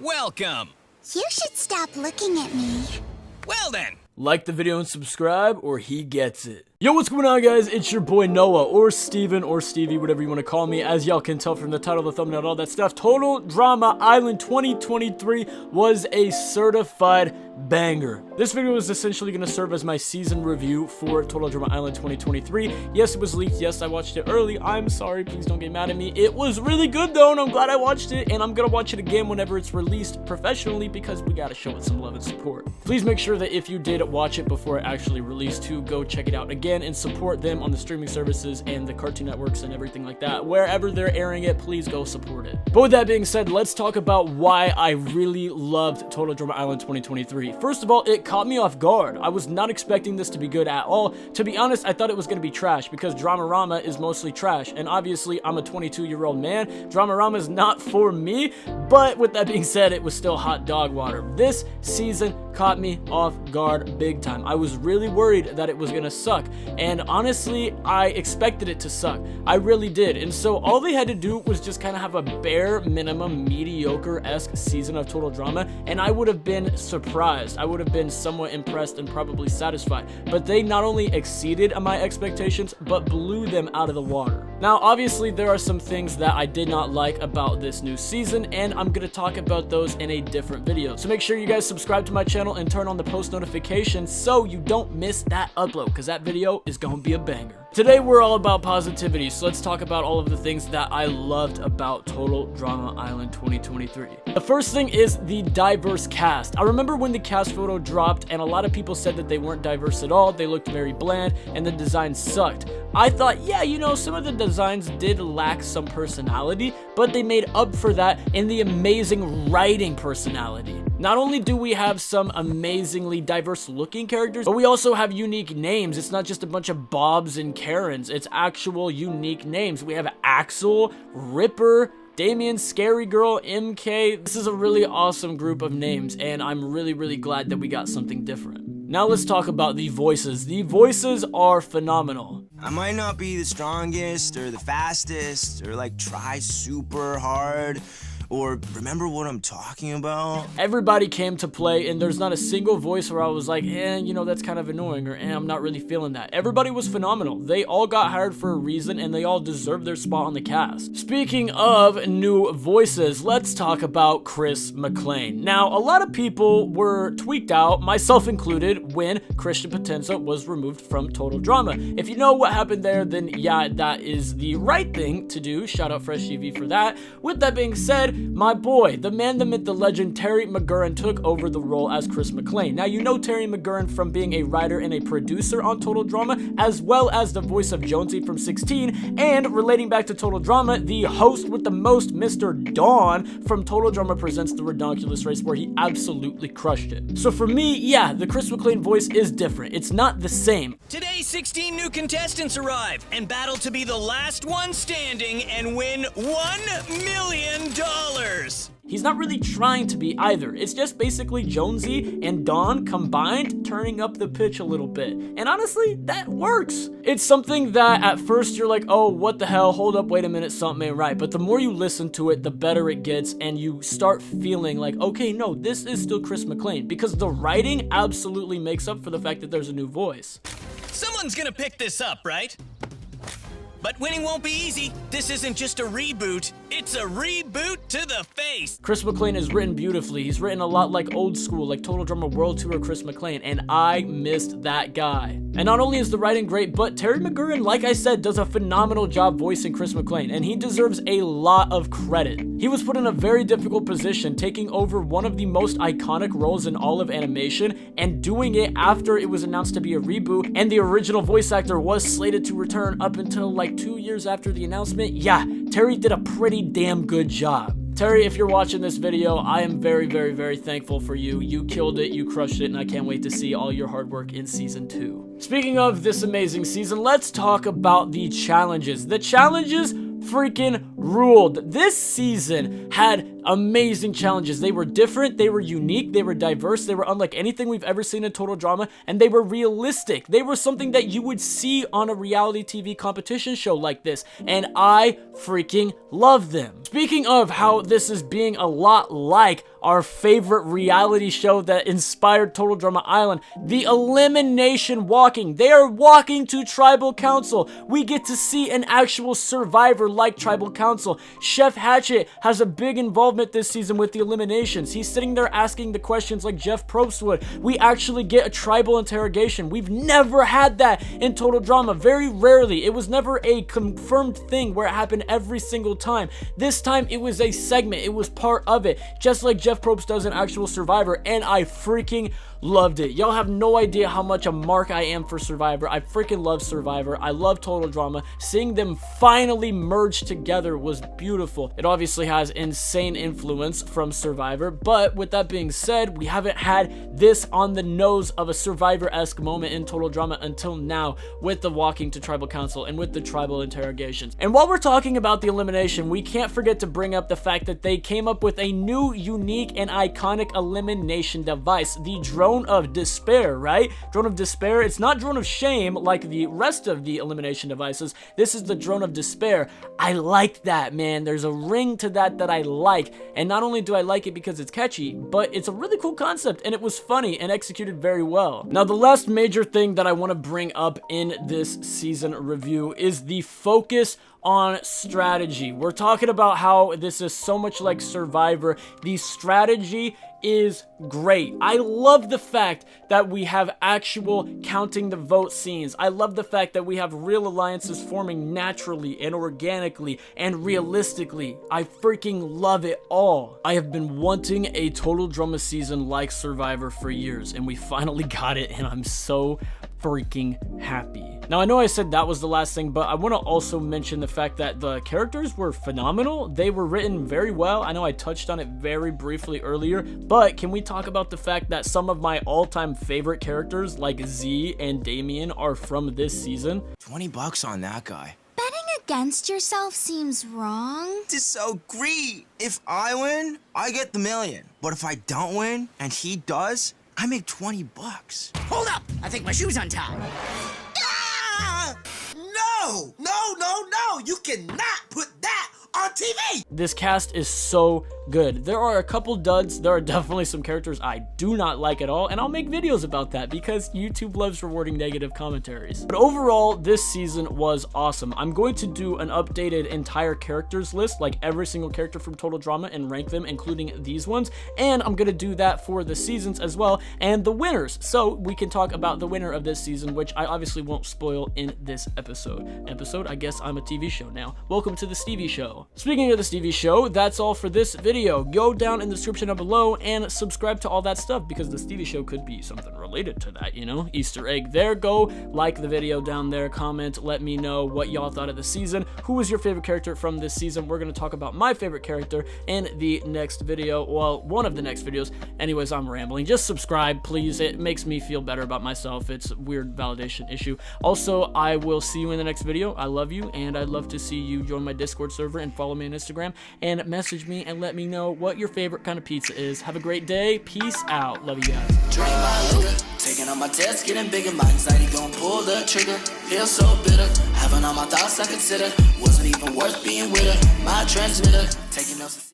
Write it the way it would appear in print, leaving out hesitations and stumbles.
Welcome. You should stop looking at me. Well then. Like the video and subscribe, or he gets it. Yo, what's going on, guys? It's your boy Noah, or Steven, or Stevie, whatever you want to call me. As y'all can tell from the title, the thumbnail, all that stuff, Total Drama Island 2023 was a certified banger. This video is essentially going to serve as my season review for Total Drama Island 2023. Yes, it was leaked. Yes, I watched it early. I'm sorry. Please don't get mad at me. It was really good, though, and I'm glad I watched it, and I'm going to watch it again whenever it's released professionally because we got to show it some love and support. Please make sure that if you did watch it before it actually released, to go check it out again and support them on the streaming services and the Cartoon Networks and everything like that. Wherever they're airing it, please go support it. But with that being said, let's talk about why I really loved Total Drama Island 2023. First of all, it caught me off guard. I was not expecting this to be good at all. To be honest, I thought it was going to be trash because Dramarama is mostly trash, and obviously I'm a 22-year-old man. Dramarama is not for me, but with that being said, it was still hot dog water. This season caught me off guard big time. I was really worried that it was gonna suck, and honestly, I expected it to suck. I really did. And so all they had to do was just kind of have a bare minimum mediocre-esque season of Total Drama, and I would have been surprised. I would have been somewhat impressed and probably satisfied. But they not only exceeded my expectations, but blew them out of the water. Now, obviously, there are some things that I did not like about this new season, and I'm gonna talk about those in a different video. So make sure you guys subscribe to my channel and turn on the post notifications so you don't miss that upload, because that video is gonna be a banger. Today, we're all about positivity, so let's talk about all of the things that I loved about Total Drama Island 2023. The first thing is the diverse cast. I remember when the cast photo dropped, and a lot of people said that they weren't diverse at all, they looked very bland, and the design sucked. I thought, yeah, you know, some of the designs did lack some personality, but they made up for that in the amazing writing personality. Not only do we have some amazingly diverse looking characters, but we also have unique names. It's not just a bunch of Bobs and Karens, it's actual unique names. We have Axel, Ripper, Damien, Scary Girl, MK. This is a really awesome group of names, and I'm really glad that we got something different. Now let's talk about the voices. The voices are phenomenal. I might not be the strongest or the fastest or like try super hard or remember what I'm talking about. Everybody came to play, and there's not a single voice where I was like, you know, that's kind of annoying, or I'm not really feeling that. Everybody was phenomenal. They all got hired for a reason, and they all deserve their spot on the cast. Speaking of new voices, let's talk about Chris McClain. Now, a lot of people were tweaked out, myself included, when Christian Potenza was removed from Total Drama. If you know what happened there, then yeah, that is the right thing to do. Shout out Fresh TV for that. With that being said, my boy, the man, the myth, the legend, Terry McGurran took over the role as Chris McClain. Now, you know Terry McGurran from being a writer and a producer on Total Drama, as well as the voice of Jonesy from 16, and relating back to Total Drama, the host with the most, Mr. Dawn from Total Drama Presents the Redonkulous Race, where he absolutely crushed it. So for me, yeah, the Chris McClain voice is different. It's not the same. Today, 16 new contestants arrive and battle to be the last one standing and win $1 million. He's not really trying to be either. It's just basically Jonesy and Dawn combined, turning up the pitch a little bit. And honestly, that works. It's something that at first you're like, oh, what the hell? Hold up, wait a minute, something ain't right. But the more you listen to it, the better it gets, and you start feeling like, okay, no, this is still Chris McClain, because the writing absolutely makes up for the fact that there's a new voice. Someone's gonna pick this up, right? But winning won't be easy. This isn't just a reboot, it's a reboot to the face. Chris McClain is written beautifully. He's written a lot like old school, like Total Drama World Tour Chris McClain, and I missed that guy. And not only is the writing great, but Terry McGurran, like I said, does a phenomenal job voicing Chris McClain, and he deserves a lot of credit. He was put in a very difficult position, taking over one of the most iconic roles in all of animation, and doing it after it was announced to be a reboot, and the original voice actor was slated to return up until like 2 years after the announcement. Yeah, Terry did a pretty damn good job. Terry, if you're watching this video, I am very thankful for you. You killed it, you crushed it, and I can't wait to see all your hard work in season 2. Speaking of this amazing season, let's talk about the challenges. The challenges freaking ruled. This season had amazing challenges. They were different, they were unique, they were diverse, they were unlike anything we've ever seen in Total Drama, and they were realistic. They were something that you would see on a reality TV competition show like this, and I freaking love them. Speaking of how this is being a lot like our favorite reality show that inspired Total Drama Island, the Elimination walking. They are walking to Tribal Council. We get to see an actual survivor like Tribal Council. Chef Hatchet has a big involvement this season with the eliminations. He's sitting there asking the questions like Jeff Probst would. We actually get a tribal interrogation. We've never had that in Total Drama. Very rarely. It was never a confirmed thing where it happened every single time. This time it was a segment. It was part of it. Just like Jeff Probst does an actual Survivor, and I freaking loved it. Y'all have no idea how much a mark I am for Survivor. I freaking love Survivor. I love Total Drama. Seeing them finally merge together was beautiful. It obviously has insane influence from Survivor, but with that being said, we haven't had this on the nose of a Survivor-esque moment in Total Drama until now, with the walking to Tribal Council and with the tribal interrogations. And while we're talking about the elimination, we can't forget to bring up the fact that they came up with a new, unique, and iconic elimination device, the Drone of Despair, right? Drone of Despair. It's not Drone of Shame like the rest of the elimination devices. This is the Drone of Despair. I like that, man. There's a ring to that I like. And not only do I like it because it's catchy, but it's a really cool concept, and it was funny and executed very well. Now, the last major thing that I want to bring up in this season review is the focus on strategy. We're talking about how this is so much like Survivor. The strategy is great. I love the fact that we have actual counting the vote scenes. I love the fact that we have real alliances forming naturally and organically and realistically. I freaking love it all. I have been wanting a Total Drama season like Survivor for years, and we finally got it, and I'm so freaking happy. Now, I know I said that was the last thing, but I want to also mention the fact that the characters were phenomenal. They were written very well. I know I touched on it very briefly earlier, but can we talk about the fact that some of my all-time favorite characters like Z and Damien are from this season? $20 on that guy. Betting against yourself seems wrong. Disagree. If I win, I get the million. But if I don't win, and he does, I make $20. Hold up! I think my shoe's untied. Ah! No! No, no, no! You cannot put that on TV! This cast is so good. There are a couple duds. There are definitely some characters I do not like at all, and I'll make videos about that because YouTube loves rewarding negative commentaries. But overall, this season was awesome. I'm going to do an updated entire characters list, like every single character from Total Drama, and rank them, including these ones, and I'm going to do that for the seasons as well, and the winners, so we can talk about the winner of this season, which I obviously won't spoil in this episode. I guess I'm a TV show now. Welcome to the Stevie Show. Speaking of the Stevie Show, that's all for this video. Go down in the description down below and subscribe to all that stuff because the Stevie Show could be something related to that, you know? Easter egg there. Go like the video down there, comment, let me know what y'all thought of the season. Who was your favorite character from this season? We're going to talk about my favorite character in the next video. Well, one of the next videos. Anyways, I'm rambling. Just subscribe, please. It makes me feel better about myself. It's a weird validation issue. Also, I will see you in the next video. I love you, and I'd love to see you join my Discord server and follow me on Instagram and message me and let me know what your favorite kind of pizza is. Have a great day. Peace out. Love you guys. Drink my liquor, taking on my test, getting bigger. My anxiety gon' pull the trigger. Feel so bitter, having all my thoughts I consider. Wasn't even worth being with her. My transmitter, taking notes.